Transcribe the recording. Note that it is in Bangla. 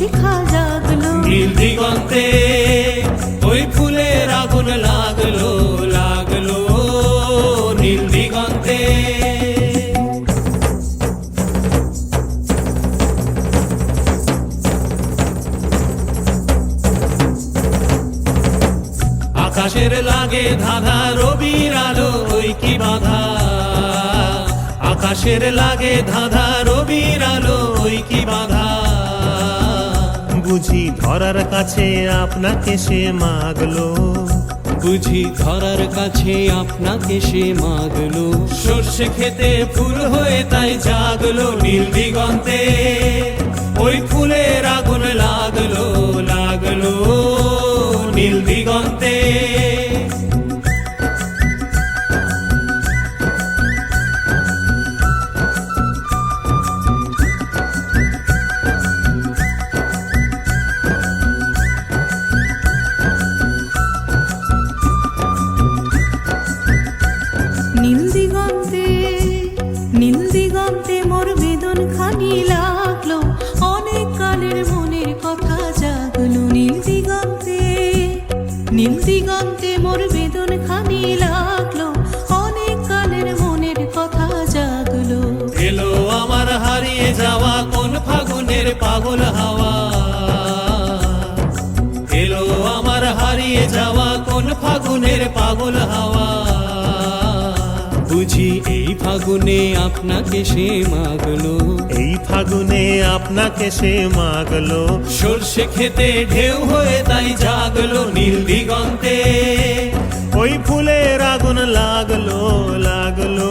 শিখা জাগলো। নীল দিগন্তে ওই ফুলের আগুন লাগলো লাগলো নীল দিগন্তে। আকাশের লাগে ধাঁধা রবির আলো ওই কি বাধা, আকাশের লাগে ধাঁধা রবির আলো ওই কি বাধা। বুঝি ধরার কাছে আপনাকে সে মাগলো, বুঝি ধরার কাছে আপনাকে সে মাগলো। সর্ষে খেতে ফুল হয়ে তাই জাগলো নীল দিগন্তে ওই ফুলের আগুন লাগলো লাগলো নীল দিগন্তে। নীল দিগন্তে নীল দিগন্তে মোর বেদন খানি লাগলো, অনেক কালের মনের কথা জাগলো। নীল দিগন্তে নীল দিগন্তে মোর বেদন খানি লাগলো, অনেক কালের মনের কথা জাগলো। এলো আমার হারিয়ে যাওয়া কোন ফাগুনের পাগল হাওয়া, এলো আমার হারিয়ে যাওয়া কোন ফাগুনের পাগল হাওয়া। বুঝি এই ফাগুনে আপনাকে সে মাগলো, এই ফাগুনে আপনাকে সে মাগলো। সর্ষে খেতে ঢেউ হয়ে তাই জাগলো নীল দিগন্তে ওই ফুলের আগুন লাগলো লাগলো